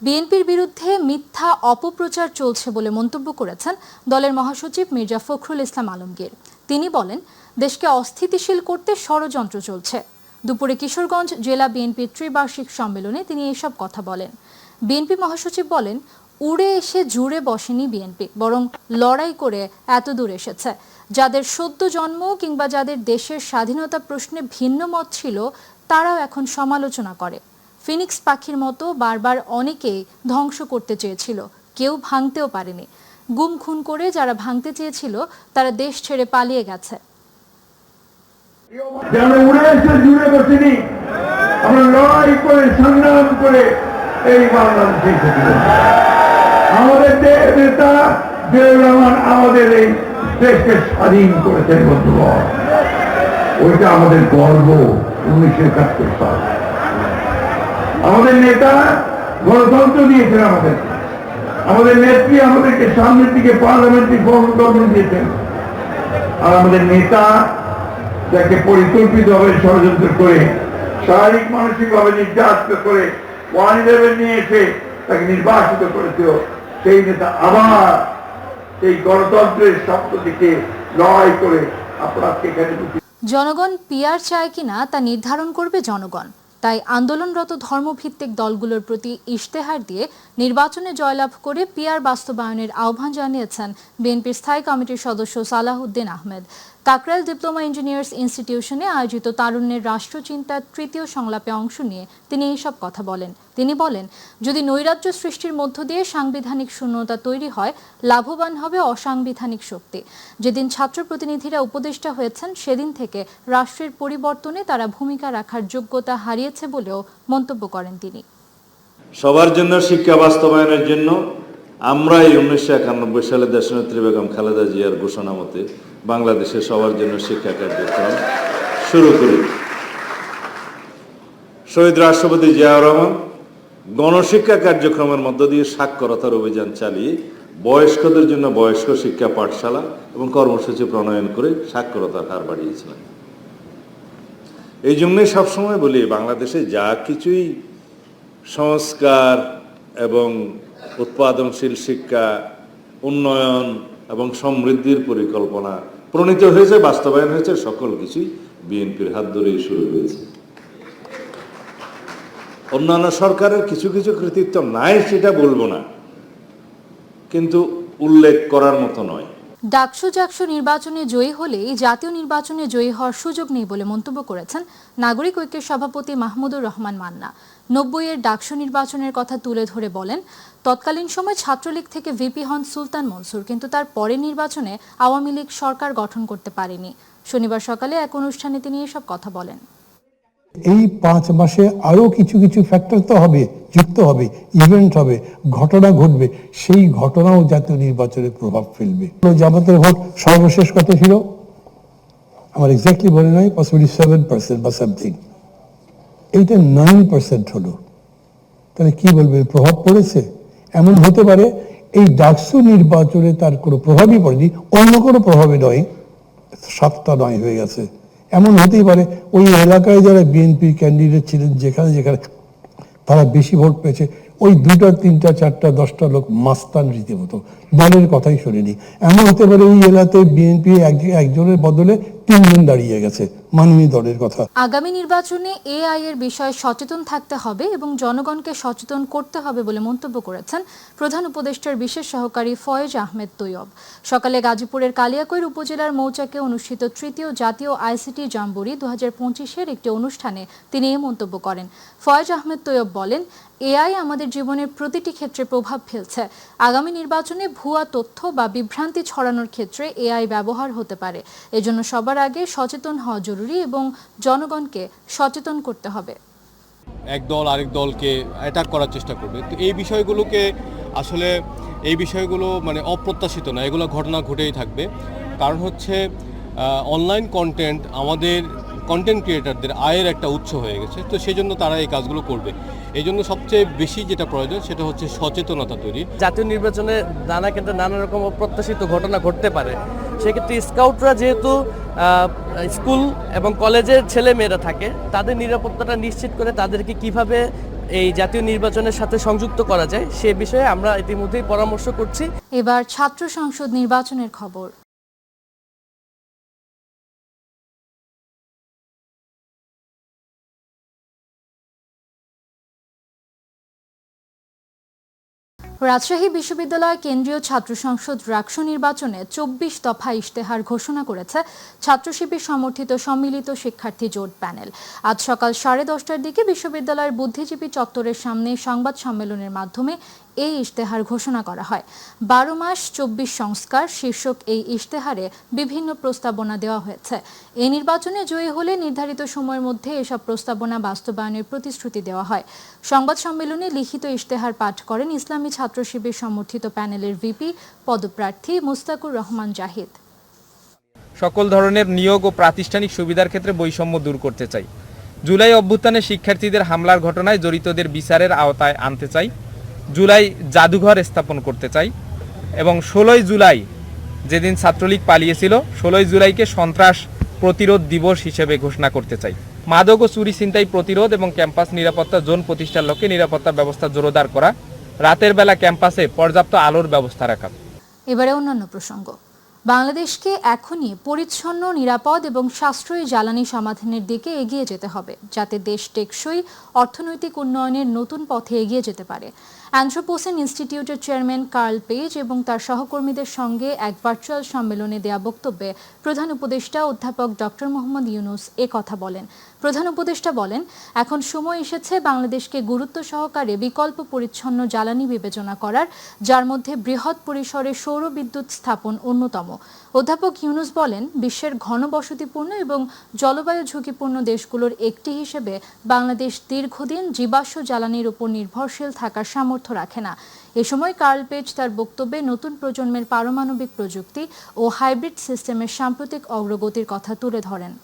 বিএনপির বিরুদ্ধে মিথ্যা অপপ্রচার চলছে বলে মন্তব্য করেছেন দলের মহাসচিব মির্জা ফখরুল ইসলাম আলমগীর। তিনি বলেন, দেশকে অস্থিতিশীল করতে ষড়যন্ত্র চলছে। দুপুরে কিশোরগঞ্জ জেলা বিএনপির ত্রিবার্ষিক সম্মেলনে তিনি এসব কথা বলেন। বিএনপি মহাসচিব বলেন, উড়ে এসে জুড়ে বসেনি বিএনপি, বরং লড়াই করে এত দূর এসেছে। যাদের সদ্য জন্ম কিংবা যাদের দেশের স্বাধীনতা প্রশ্নে ভিন্ন মত ছিল, তারাও এখন সমালোচনা করে। ফিনিক্স পাখির মতো বারবার অনেকেই ধ্বংস করতে চেয়েছিল, কেউ ভাঙতেও পারেনি। গুম খুন করে যারা ভাঙতে চেয়েছিল তারা দেশ ছেড়ে পালিয়ে গেছে। আমরা লড়াই করে সংগ্রাম করে এই বাংলাদেশ আমাদের নেতা জিয়াউর রহমান আমাদের এই দেশকে স্বাধীন করেছেন। বন্ধুগণ, ওইটা আমাদের গর্ব। 1971 সাল আমাদের নেতা গণতন্ত্র দিয়েছেন আমাদের নেত্রী আমাদেরকে সামনের দিকে পার্লামেন্টারি গণতন্ত্র দিয়েছেন। আর আমাদের নেতা যাকে পরিকল্পিতভাবে ষড়যন্ত্র করে শারীরিক মানসিকভাবে নির্যাতিত করে 111 নিয়ে এসে তাকে নির্বাসিত করেছিল, সেই নেতা আবার সেই গণতন্ত্রের শব্দ দিকে লড়াই করে আপনাকে এখানে। জনগণ পিআর চায় কিনা তা নির্ধারণ করবে জনগণ। তাই আন্দোলনরত ধর্মভিত্তিক দলগুলোর প্রতি ইশতেহার দিয়ে নির্বাচনে জয়লাভ করে পিআর বাস্তবায়নের আহ্বান জানিয়েছেন বিএনপির স্থায়ী কমিটির সদস্য সালাহউদ্দিন আহমেদ। কাকরাইল ডিপ্লোমা ইঞ্জিনিয়ার্স ইনস্টিটিউশনে আয়োজিত তারুণ্যের রাষ্ট্রচিন্তার তৃতীয় সংলাপে অংশ নিয়ে তিনি এইসব কথা বলেন। তিনি বলেন, যদি নৈরাজ্য সৃষ্টির মধ্য দিয়ে সাংবিধানিক শূন্যতা তৈরি হয়, লাভবান হবে অসাংবিধানিক শক্তি। যেদিন ছাত্র প্রতিনিধিরা উপদেষ্টা হয়েছেন, সেদিন থেকে রাষ্ট্রের পরিবর্তনে তারা ভূমিকা রাখার যোগ্যতা হারিয়েছে বলেও মন্তব্য করেন তিনি। সবার জন্য শিক্ষা বাস্তবায়নের জন্য আমরা এই 1991 সালে দেশনেত্রী বেগম খালেদা জিয়ার ঘোষণা মতে বাংলাদেশে সবার জন্য শিক্ষা কার্যক্রম শুরু করি। শহীদ রাষ্ট্রপতি জিয়াউর রহমান গণশিক্ষা কার্যক্রমের মধ্য দিয়ে সাক্ষরতার অভিযান চালিয়ে বয়স্কদের জন্য বয়স্ক শিক্ষা পাঠশালা এবং কর্মসূচি প্রণয়ন করে সাক্ষরতার হার বাড়িয়েছিলেন। এই জন্যই সবসময় বলি, বাংলাদেশে যা কিছুই সংস্কার এবং উৎপাদনশীল শিক্ষা, উন্নয়ন এবং সমৃদ্ধির পরিকল্পনা প্রণীত হয়েছে, বাস্তবায়ন হয়েছে, সকল কিছুই বিএনপির হাত ধরেই শুরু হয়েছে। অন্যান্য সরকারের কিছু কিছু কৃতিত্ব নাই সেটা বলবো না, কিন্তু উল্লেখ করার মতো নয়। ডাকসু জাকসু নির্বাচনে জয়ী হলেই জাতীয় নির্বাচনে জয়ী হওয়ার সুযোগ নেই বলে মন্তব্য করেছেন নাগরিক ঐক্যের সভাপতি মাহমুদুর রহমান মান্না। 90-এর ডাকসু নির্বাচনের কথা তুলে ধরে বলেন, তৎকালীন সময় ছাত্রলীগ থেকে ভিপি হন সুলতান মনসুর, কিন্তু তার পরের নির্বাচনে আওয়ামী লীগ সরকার গঠন করতে পারেনি। শনিবার সকালে এক অনুষ্ঠানে তিনি এসব কথা বলেন। এই 5 মাসে আরো কিছু কিছু ফ্যাক্টর তো হবে, যুক্ত হবে, ইভেন্ট হবে, ঘটনা ঘটবে, সেই ঘটনাও জাতীয় নির্বাচনে প্রভাব ফেলবে। জামাতের ভোট সর্বশেষ কত ছিল আমার এক্স্যাক্টলি মনে নয়, পসিবলি 7% বা সামথিং। এইটা 9% হলো। তাহলে কি বলবে, প্রভাব পড়েছে? এমন হতে পারে এই ডাকসু নির্বাচনে তার কোনো প্রভাবই পড়েনি, অন্য কোনো প্রভাবে নয়, 7টা 9 হয়ে গেছে। এমন হতেই পারে ওই এলাকায় যারা বিএনপি ক্যান্ডিডেট ছিলেন, যেখানে যেখানে তারা বেশি ভোট পেয়েছে, ওই 2টা 3টা 4টা 10টা লোক মাস্তান রীতিমতো দলের কথাই শোনেনি। এমন হতে পারে ওই এলাকায় বিএনপি একজনের বদলে 3 জন দাঁড়িয়ে গেছে, মাননীয় দলের কথা। আগামী নির্বাচনে এআই এর বিষয়ে সচেতন থাকতে হবে এবং জনগণকে সচেতন করতে হবে বলে মন্তব্য করেছেন প্রধান উপদেষ্টার বিশেষ সহকারী ফয়েজ আহমেদ তৈয়ব। সকালে গাজীপুরের কালিয়াকৈর উপজেলার মৌচাকে অনুষ্ঠিত তৃতীয় জাতীয় আইসিটি জাম্বুরি 2025-এর একটি অনুষ্ঠানে তিনি এই মন্তব্য করেন। ফয়েজ আহমেদ তৈয়ব বলেন, এআই আমাদের জীবনের প্রতিটি ক্ষেত্রে প্রভাব ফেলছে। আগামী নির্বাচনে ভুয়া তথ্য বা বিভ্রান্তি ছড়ানোর ক্ষেত্রে এআই ব্যবহার হতে পারে। এজন্য সবার আগে সচেতন হওয়া জরুরি এবং জনগণকে সচেতন করতে হবে। এক দল আরেক দলকে অ্যাটাক করার চেষ্টা করবে, তো এই বিষয়গুলো মানে অপ্রত্যাশিত না, এগুলো ঘটনা ঘটেই থাকবে। কারণ হচ্ছে অনলাইন কন্টেন্ট আমাদের কন্টেন্ট ক্রিয়েটারদের আয়ের একটা উৎস হয়ে গেছে, তো সেই জন্য তারা এই কাজগুলো করবে। এই জন্য সবচেয়ে বেশি যেটা প্রয়োজন সেটা হচ্ছে সচেতনতা তৈরি। জাতীয় নির্বাচনে নানা ক্ষেত্রে নানা রকম অপ্রত্যাশিত ঘটনা ঘটতে পারে, সেক্ষেত্রে স্কাউটরা যেহেতু স্কুল এবং কলেজের ছেলে মেয়েরা থাকে, তাদের নিরাপত্তাটা নিশ্চিত করে তাদেরকে কিভাবে এই জাতীয় নির্বাচনের সাথে সংযুক্ত করা যায় সে বিষয়ে আমরা ইতিমধ্যেই পরামর্শ করছি। এবার ছাত্র সংসদ নির্বাচনের খবর। রাজশাহী বিশ্ববিদ্যালয় কেন্দ্রীয় ছাত্র সংসদ রাকসু নির্বাচনে ২৪ দফা ইশতেহার ঘোষণা করেছে ছাত্র শিবির সমর্থিত সম্মিলিত শিক্ষার্থী জোট প্যানেল। আজ সকাল 10:30টার দিকে বিশ্ববিদ্যালয়ের বুদ্ধিজীবী চত্বরের সামনে সংবাদ সম্মেলনের মাধ্যমে এই ইশতেহার ঘোষণা করা হয়। ১২ মাস ২৪ সংস্কার শীর্ষক এই ইশতেহারে বিভিন্ন প্রস্তাবনা দেওয়া হয়েছে। এই নির্বাচনে জয়ী হলে নির্ধারিত সময়ের মধ্যে এসব প্রস্তাবনা বাস্তবায়নের প্রতিশ্রুতি দেওয়া হয়। সংবাদ সম্মেলনে লিখিত ইশতেহার পাঠ করেন ইসলামী ছাত্র শিবির সমর্থিত প্যানেলের ভিপি পদপ্রার্থী মুস্তাকুর রহমান জাহিদ। সকল ধরনের নিয়োগ ও প্রাতিষ্ঠানিক সুবিধার ক্ষেত্রে বৈষম্য দূর করতে চাই। জুলাই অভ্যুত্থানে শিক্ষার্থীদের হামলার ঘটনায় জড়িতদের বিচারের আওতায় আনতে চাই। জুলাই জাদুঘর স্থাপন করতে চাই এবং 16 জুলাই যেদিন ছাত্রলীগ পালিয়েছিল 16 জুলাইকে সন্ত্রাস প্রতিরোধ দিবস হিসেবে ঘোষণা করতে চাই। মাদক ও চুরি ছিনতাই প্রতিরোধ এবং ক্যাম্পাস নিরাপত্তা জোন প্রতিষ্ঠার লক্ষ্যে নিরাপত্তা ব্যবস্থা জোরদার করা, রাতের বেলা ক্যাম্পাসে পর্যাপ্ত আলোর ব্যবস্থা রাখা। এবারে অন্যান্য প্রসঙ্গ। বাংলাদেশকে এখনই পরিচ্ছন্ন, নিরাপদ এবং সাশ্রয়ী জ্বালানি সমাধানের দিকে এগিয়ে যেতে হবে, যাতে দেশ টেকসই অর্থনৈতিক উন্নয়নের নতুন পথে এগিয়ে যেতে পারে। অ্যানথ্রোপোসেন ইনস্টিটিউটের চেয়ারম্যান কার্ল পেজ এবং তার সহকর্মীদের সঙ্গে এক ভার্চুয়াল সম্মেলনে দেয়া বক্তব্যে প্রধান উপদেষ্টা অধ্যাপক ডক্টর মোহাম্মদ ইউনূস এ কথা বলেন। প্রধান উপদেষ্টা বলেন, এখন সময় এসেছে বাংলাদেশকে গুরুত্ব সহকারে বিকল্প পরিচ্ছন্ন জ্বালানি বিবেচনা করার, যার মধ্যে বৃহৎ পরিসরে সৌর বিদ্যুৎ স্থাপন অন্যতম। অধ্যাপক ইউনূস বলেন, বিশ্বের ঘনবসতিপূর্ণ এবং জলবায়ু ঝুঁকিপূর্ণ দেশগুলোর একটি হিসেবে বাংলাদেশ দীর্ঘদিন জীবাশ্ম জ্বালানির উপর নির্ভরশীল থাকার সামর্থ্য রাখে না। এ সময় কার্ল পেজ তার বক্তব্যে নতুন প্রজন্মের পারমাণবিক প্রযুক্তি ও হাইব্রিড সিস্টেমের সাম্প্রতিক অগ্রগতির কথা তুলে ধরেন।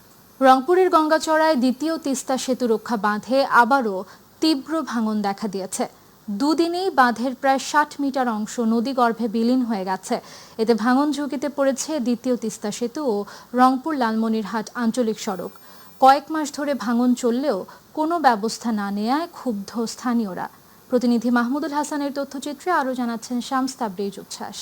রংপুরের গঙ্গাচড়ায় দ্বিতীয় তিস্তা সেতু রক্ষা বাঁধে আবারও তীব্র ভাঙন দেখা দিয়েছে। দুদিনেই বাঁধের প্রায় ৬০ মিটার অংশ নদীগর্ভে বিলীন হয়ে গেছে। এতে ভাঙন ঝুঁকিতে পড়েছে দ্বিতীয় তিস্তা সেতু ও রংপুর লালমনিরহাট আঞ্চলিক সড়ক। কয়েক মাস ধরে ভাঙন চললেও কোনো ব্যবস্থা না নেয়ায় ক্ষুব্ধ স্থানীয়রা। প্রতিনিধি মাহমুদুল হাসানের তথ্যচিত্রে আরও জানাচ্ছেন শামস তাবরেজ উচ্ছ্বাস।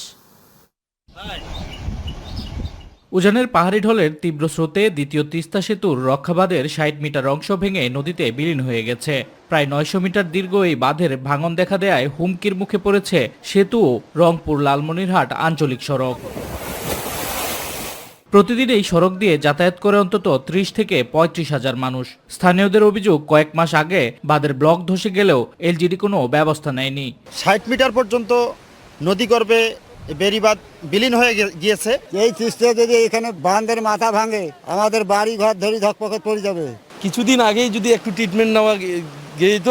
উজানের পাহাড়ি ঢলের তীব্র স্রোতে দ্বিতীয় তিস্তা সেতুর রক্ষাবাঁধের ৬০ মিটার অংশ ভেঙে নদীতে বিলীন হয়ে গেছে। প্রায় ৯০০ মিটার দীর্ঘ এই বাঁধের ভাঙন দেখা দেয়ায় হুমকির মুখে পড়েছে সেতু ও রংপুর লালমনিরহাট আঞ্চলিক সড়ক। প্রতিদিন এই সড়ক দিয়ে যাতায়াত করে অন্তত ৩০ থেকে ৩৫ হাজার মানুষ। স্থানীয়দের অভিযোগ, কয়েক মাস আগে বাঁধের ব্লক ধসে গেলেও এলজিডি কোনো ব্যবস্থা নেয়নি। ৬০ মিটার পর্যন্ত নদীগর্ভে বেড়িবাঁধ বিলীন হয়ে গিয়েছে। এই তিস্তা যদি এখানে বাঁধের মাথা ভাঙে, আমাদের বাড়ি ঘর ধরে ধকপকট পড়ে যাবে। কিছুদিন আগেই যদি একটু ট্রিটমেন্ট নেওয়া গিয়েত,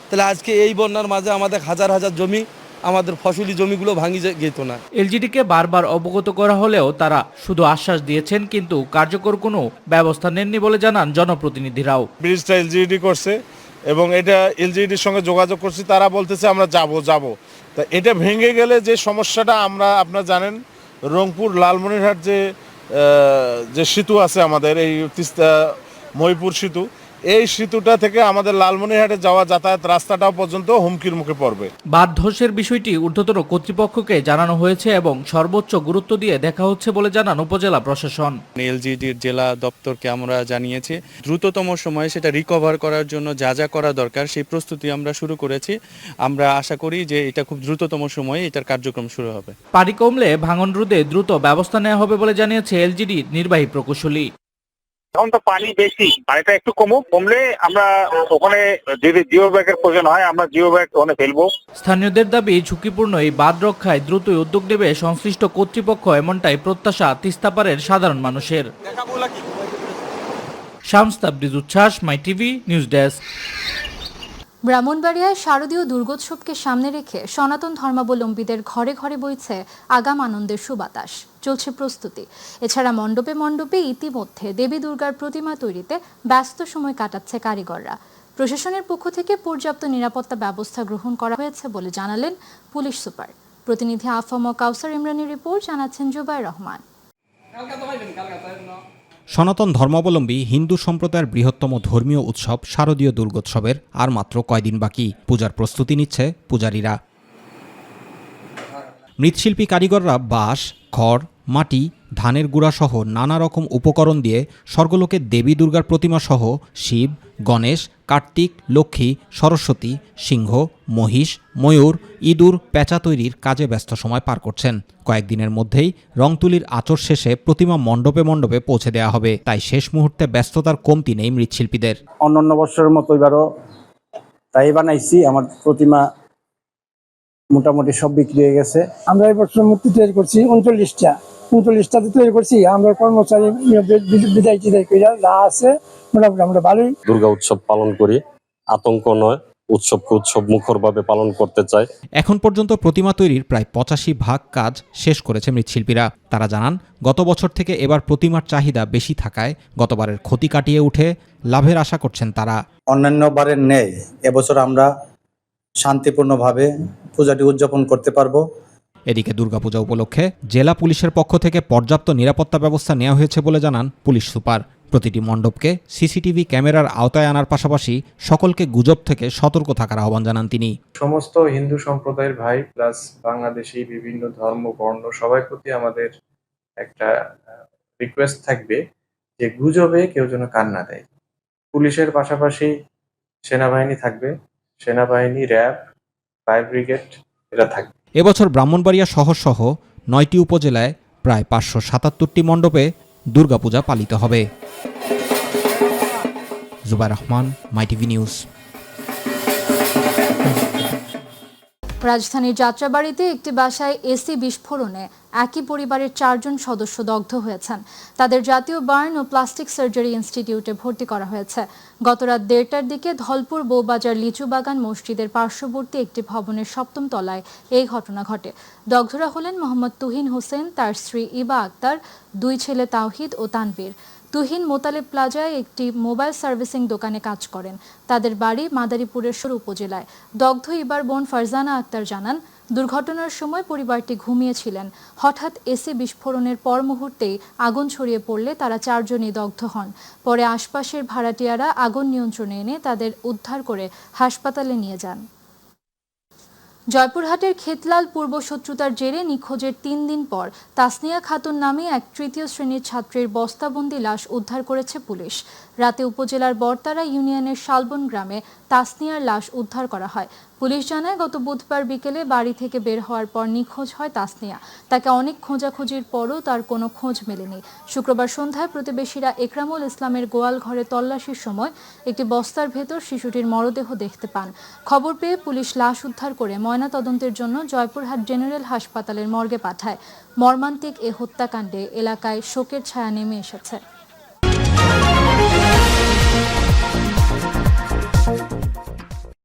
তাহলে আজকে এই বন্যার মাঝে আমাদের হাজার হাজার জমি, আমাদের ফসলি জমিগুলো ভাঙি যেত না। এলজিডিকে বারবার অবগত করা হলেও তারা শুধু আশ্বাস দিয়েছেন, কিন্তু কার্যকর কোনো ব্যবস্থা নেননি বলে জানান জনপ্রতিনিধিরাও। ব্রিজটা এলজিডি করছে এবং এটা এলজিডির সঙ্গে যোগাযোগ করছি, তারা বলতেছে আমরা যাব। তা এটা ভেঙে গেলে যে সমস্যাটা আপনারা জানেন, রংপুর লালমনিরহাট যে সেতু আছে আমাদের, এই তিস্তা মহিপুর সেতু, এই সেতুটা থেকে আমাদের লালমনিরহাটে যাওয়া যাতায়াত রাস্তাটাও পর্যন্ত হুমকির মুখে পড়বে। বাঁধ ধসের বিষয়টি ঊর্ধ্বতন কর্তৃপক্ষকে জানানো হয়েছে এবং সর্বোচ্চ গুরুত্ব দিয়ে দেখা হচ্ছে বলে জানান উপজেলা প্রশাসন। এলজিডির জেলা দপ্তরকে আমরা জানিয়েছি, দ্রুততম সময়ে সেটা রিকভার করার জন্য যা যা করা দরকার সেই প্রস্তুতি আমরা শুরু করেছি। আমরা আশা করি যে এটা খুব দ্রুততম সময়ে এটার কার্যক্রম শুরু হবে। পানি কমলে ভাঙন রোধে দ্রুত ব্যবস্থা নেওয়া হবে বলে জানিয়েছে এলজিডি নির্বাহী প্রকৌশলী। এখন তো পানি বেশি, পানিটা একটু কমলে আমরা ওখানে যদি জিও ব্যাগের প্রয়োজন হয় আমরা জিও ব্যাগ ওখানে ফেলবো। স্থানীয়দের দাবি, ঝুঁকিপূর্ণ এই বাঁধ রক্ষায় দ্রুতই উদ্যোগ নেবে সংশ্লিষ্ট কর্তৃপক্ষ, এমনটাই প্রত্যাশা তিস্তাপাড়ের সাধারণ মানুষের। শামস তাবরিজ উচ্ছ্বাস, মাই টিভি নিউজ ডেস্ক। ব্রাহ্মণবাড়িয়ায় শারদীয় দুর্গোৎসবকে সামনে রেখে সনাতন ধর্মাবলম্বীদের ঘরে ঘরে বইছে আগাম আনন্দের সুবাতাস। চলছে প্রস্তুতি। এছাড়া মণ্ডপে মণ্ডপে ইতিমধ্যে দেবী দুর্গার প্রতিমা তৈরিতে ব্যস্ত সময় কাটাচ্ছে কারিগররা। প্রশাসনের পক্ষ থেকে পর্যাপ্ত নিরাপত্তা ব্যবস্থা গ্রহণ করা হয়েছে বলে জানালেন পুলিশ সুপার। প্রতিনিধি আফম কাউসার ইমরানের রিপোর্ট, জানাচ্ছেন জুবাইর রহমান। সনাতন ধর্মাবলম্বী হিন্দু সম্প্রদায়ের বৃহত্তম ধর্মীয় উৎসব শারদীয় দুর্গোৎসবের আর মাত্র কয়দিন বাকি। পূজার প্রস্তুতি নিচ্ছে পূজারীরা। মৃৎশিল্পী কারিগররা বাঁশ, খড়, মাটি, ধানের গুঁড়া সহ নানা রকম উপকরণ দিয়ে স্বর্গলোকে দেবী দুর্গার প্রতিমা সহ শিব, গণেশ, কার্তিক, লক্ষ্মী, সরস্বতী, সিংহ, মহিষ, ময়ূর, ইঁদুর, পেঁচা তৈরির কাজে ব্যস্ত সময় পার করছেন। কয়েকদিনের মধ্যেই রং তুলির আচর শেষে প্রতিমা মণ্ডপে মণ্ডপে পৌঁছে দেওয়া হবে। তাই শেষ মুহূর্তে ব্যস্ততার কমতি নেই মৃৎশিল্পীদের। অন্যান্য বছরের মতো এবারও তাই বানাইছি। আমার প্রতিমা মোটামুটি সব বিক্রি হয়ে গেছে। আমরা এই বছর মূর্তি তৈরি করছি 39টা তৈরি করছি। আমরা কর্মচারী বিদায় করে যা আছে মোটামুটি আমরা ভালোই দুর্গা উৎসব পালন করি। আতঙ্ক নয়, উৎসবকে উৎসব মুখরভাবে পালন করতে চাই। এখন পর্যন্ত প্রতিমা তৈরির প্রায় 85% কাজ শেষ করেছে মৃৎশিল্পীরা। তারা জানান, গত বছর থেকে এবার প্রতিমার চাহিদা বেশি থাকায় গতবারের ক্ষতি কাটিয়ে উঠে লাভের আশা করছেন তারা। অন্যান্য বারের ন্যায় এবছর আমরা শান্তিপূর্ণভাবে পূজাটি উদযাপন করতে পারবো। এদিকে দুর্গাপূজা উপলক্ষে জেলা পুলিশের পক্ষ থেকে পর্যাপ্ত নিরাপত্তা ব্যবস্থা নেওয়া হয়েছে বলে জানান পুলিশ সুপার। প্রতিটি মণ্ডপকে সিসিটিভি ক্যামেরার আওতায় আনার পাশাপাশি সকলকে গুজব থেকে সতর্ক থাকার আহ্বান জানান তিনি। সমস্ত হিন্দু সম্প্রদায়ের ভাই প্লাস বাংলাদেশি বিভিন্ন ধর্ম বর্ণ সবার প্রতি আমাদের একটা রিকোয়েস্ট থাকবে যে গুজবে কেউ যেন কান না দেয়। পুলিশের পাশাপাশি সেনাবাহিনী থাকবে, সেনাবাহিনী, র্যাব, ফায়ার ব্রিগেড এরা থাকবে। এবছর ব্রাহ্মণবাড়িয়া শহর সহ 9টি উপজেলায় প্রায় 577টি মণ্ডপে দুর্গাপূজা পালিত হবে। Zubair Rahman, My TV news. রাজধানীর যাত্রাবাড়িতে একটি বাসায় এসি বিস্ফোরণে একই পরিবারের 4 জন সদস্য দগ্ধ হয়েছেন। তাদের জাতীয় বার্ন ও প্লাস্টিক সার্জারি ইনস্টিটিউটে ভর্তি করা হয়েছে। গত রাত 1:30টার দিকে ধলপুর বৌবাজার লিচুবাগান মসজিদের পার্শ্ববর্তী একটি ভবনের 7ম তলায় এই ঘটনা ঘটে। দগ্ধরা হলেন মোহাম্মদ তুহিন হোসেন, তার স্ত্রী ইবা আক্তার, 2 ছেলে তাওহিদ ও তানভীর। তুহিন মোতালেব প্লাজায় একটি মোবাইল সার্ভিসিং দোকানে কাজ করেন। তাদের বাড়ি মাদারীপুরের সদর উপজেলায়। দগ্ধ ইবার বোন ফারজানা আক্তার জানান, দুর্ঘটনার সময় পরিবারটি ঘুমিয়েছিলেন। হঠাৎ এসি বিস্ফোরণের পর মুহূর্তেই আগুন ছড়িয়ে পড়লে তারা 4 জনই দগ্ধ হন। পরে আশপাশের ভাড়াটিয়ারা আগুন নিয়ন্ত্রণে এনে তাদের উদ্ধার করে হাসপাতালে নিয়ে যান। জয়পুরহাটের খেতলাল পূর্বশত্রুতার জেরে নিখোঁজের 3 দিন পর তাসনিয়া খাতুন নামে এক 3য় শ্রেণীর ছাত্রীর বস্তাবন্দি লাশ উদ্ধার করেছে পুলিশ। রাতে উপজেলার বরতারা ইউনিয়নের শালবন গ্রামে তাসনিয়ার লাশ উদ্ধার করা হয়। পুলিশ জানায়, গত বুধবার বিকেলে বাড়ি থেকে বের হওয়ার পর নিখোঁজ হয় তাসনিয়া। তাকে অনেক খোঁজাখুঁজির পরও তার কোনো খোঁজ মেলেনি। শুক্রবার সন্ধ্যায় প্রতিবেশীরা একরামুল ইসলামের গোয়াল ঘরে তল্লাশির সময় একটি বস্তার ভেতর শিশুটির মরদেহ দেখতে পান। খবর পেয়ে পুলিশ লাশ উদ্ধার করে ময়নাতদন্তের জন্য জয়পুরহাট জেনারেল হাসপাতালের মর্গে পাঠায়। মর্মান্তিক এ হত্যাকাণ্ডে এলাকায় শোকের ছায়া নেমে এসেছে।